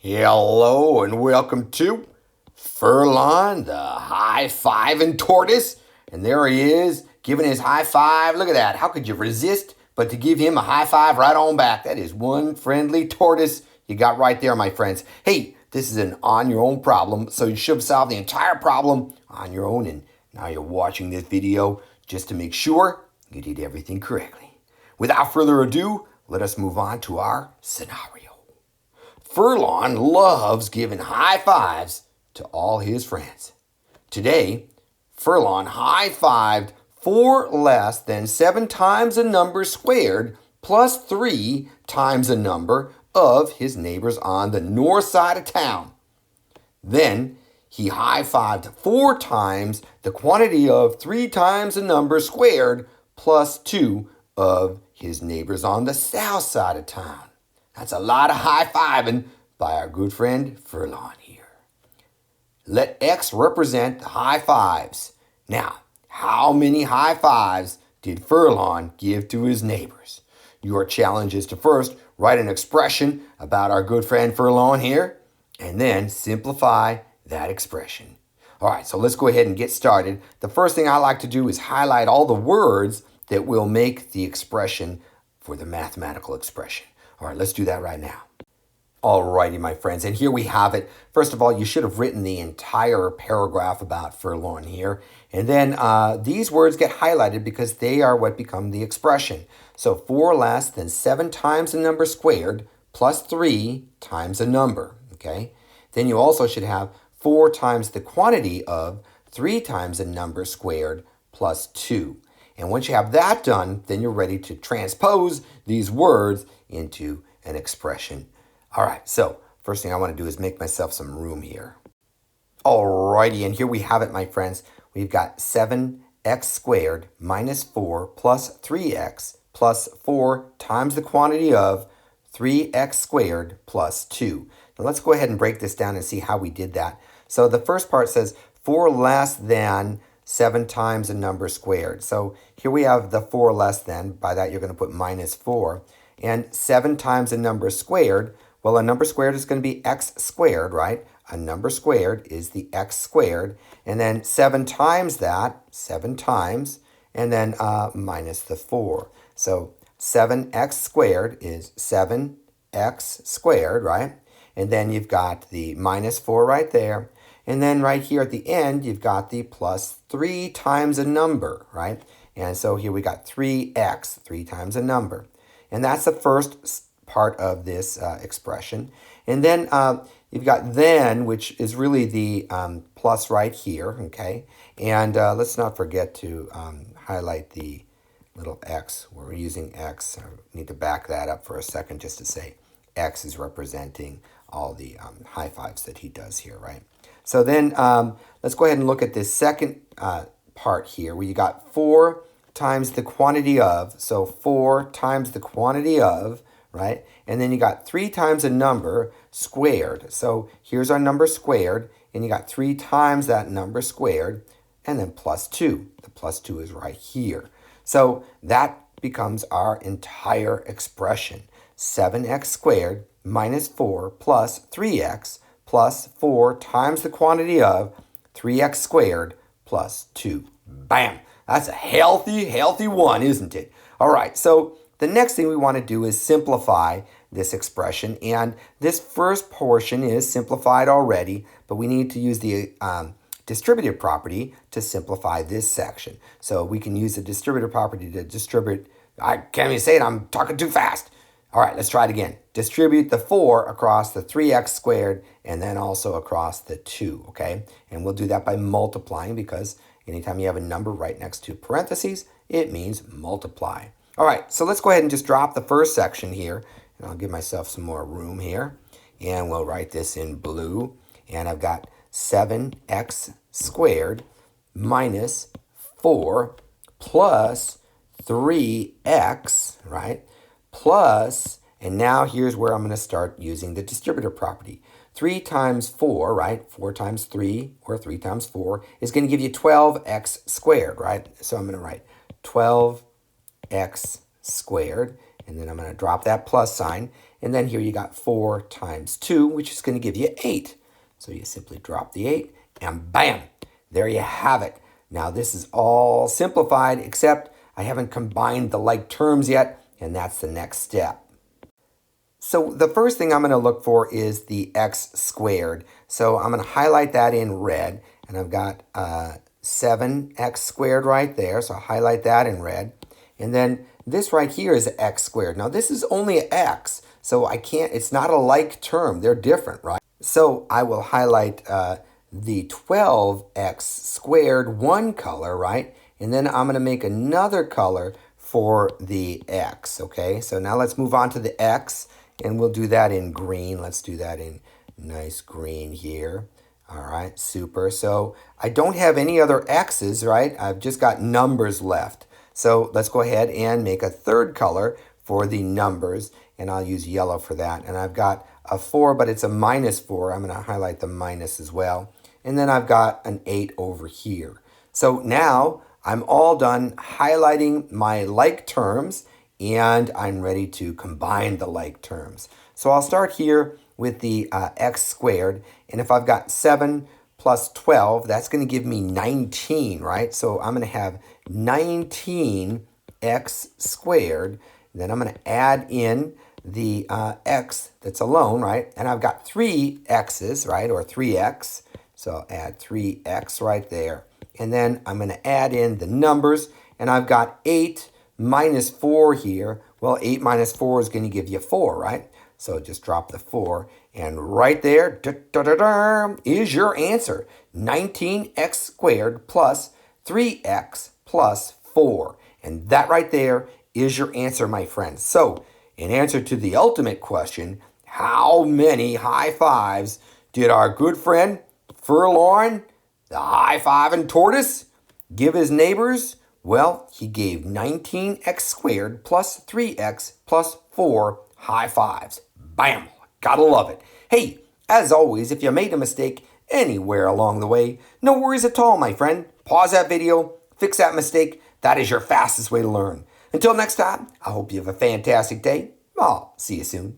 Hello and welcome to Ferlon, the high-fiving tortoise. And there he is, giving his high five. Look at that. How could you resist but to give him a high five right on back? That is one friendly tortoise you got right there, my friends. Hey, this is an on-your-own problem, so you should solve the entire problem on your own. And now you're watching this video just to make sure you did everything correctly. Without further ado, let us move on to our scenario. Ferlon loves giving high fives to all his friends. Today, Ferlon high-fived 4 less than 7 times the number squared plus 3 times the number of his neighbors on the north side of town. Then he high-fived 4 times the quantity of 3 times the number squared plus 2 of his neighbors on the south side of town. That's a lot of high-fiving by our good friend Ferlon here. Let X represent the high fives. Now, how many high fives did Ferlon give to his neighbors? Your challenge is to first write an expression about our good friend Ferlon here, and then simplify that expression. All right, so let's go ahead and get started. The first thing I like to do is highlight all the words that will make the expression for the mathematical expression. All right, let's do that right now. Alrighty, my friends, and here we have it. First of all, you should have written the entire paragraph about Ferlon here. And then these words get highlighted because they are what become the expression. So 4 less than 7 times the number squared plus 3 times the number, okay? Then you also should have 4 times the quantity of 3 times the number squared plus 2. And once you have that done, then you're ready to transpose these words into an expression. All right, so first thing I want to do is make myself some room here. Alrighty, and here we have it, my friends. We've got 7x squared minus 4 plus 3x plus 4 times the quantity of 3x squared plus 2. Now let's go ahead and break this down and see how we did that. So the first part says 4 less than 7 times the number squared. So here we have the 4 less than. By that, you're going to put minus 4. And 7 times the number squared. Well, a number squared is going to be x squared, right? A number squared is the x squared. And then 7 times that, 7 times, and then minus the 4. So 7x squared is 7x squared, right? And then you've got the minus 4 right there. And then right here at the end, you've got the plus 3 times a number, right? And so here we got 3x, 3 times a number. And that's the first part of this expression. And then you've got then, which is really the plus right here, okay? And let's not forget to highlight the little x. We're using x. I need to back that up for a second just to say x is representing all the high fives that he does here, right? So then let's go ahead and look at this second part here where you got 4 times the quantity of, so 4 times the quantity of, right? And then you got 3 times a number squared. So here's our number squared, and you got 3 times that number squared, and then plus 2. The plus 2 is right here. So that becomes our entire expression. 7x squared minus 4 plus 3x plus 4 times the quantity of 3x squared plus 2. Bam! That's a healthy one, isn't it? All right, so the next thing we want to do is simplify this expression. And this first portion is simplified already, but we need to use the distributive property to simplify this section. So we can use the distributive property to distribute. I can't even say it, I'm talking too fast. All right, let's try it again. Distribute the 4 across the 3x squared and then also across the 2, okay? And we'll do that by multiplying because anytime you have a number right next to parentheses, it means multiply. All right, so let's go ahead and just drop the first section here. And I'll give myself some more room here. And we'll write this in blue. And I've got 7x squared minus 4 plus 3x, right? Plus, and now here's where I'm going to start using the distributive property. 3 times 4, right? 4 times 3, or 3 times 4, is going to give you 12x squared, right? So I'm going to write 12x squared, and then I'm going to drop that plus sign, And then here you got 4 times 2, which is going to give you 8. So you simply drop the 8, and bam, there you have it. Now this is all simplified, except I haven't combined the like terms yet, and that's the next step. So the first thing I'm going to look for is the x squared. So I'm going to highlight that in red, and I've got 7x squared right there. So I'll highlight that in red. And then this right here is x squared. Now this is only an x, so I can't, it's not a like term. They're different, right? So I will highlight the 12x squared one color, right? And then I'm going to make another color for the x, okay? So now let's move on to the x, and we'll do that in green. Let's do that in nice green here. All right, super. So I don't have any other x's, right? I've just got numbers left. So let's go ahead and make a third color for the numbers, and I'll use yellow for that. And I've got a 4, but it's a -4. I'm going to highlight the minus as well. And then I've got an 8 over here. So now I'm all done highlighting my like terms, and I'm ready to combine the like terms. So I'll start here with the x squared, and if I've got 7 plus 12, that's going to give me 19, right? So I'm going to have 19x squared, and then I'm going to add in the x that's alone, right? And I've got 3 x's, right, or 3x, so I'll add 3x right there. And then I'm going to add in the numbers, and I've got 8 minus 4 here. Well, 8 minus 4 is going to give you 4, right? So just drop the 4, and right there is your answer. 19x squared plus 3x plus 4. And that right there is your answer, my friends. So in answer to the ultimate question, how many high fives did our good friend Ferlon, the high-fiving tortoise, give his neighbors? Well, he gave 19x squared plus 3x plus 4 high fives. Bam! Gotta love it. Hey, as always, if you made a mistake anywhere along the way, no worries at all, my friend. Pause that video, fix that mistake. That is your fastest way to learn. Until next time, I hope you have a fantastic day. I'll see you soon.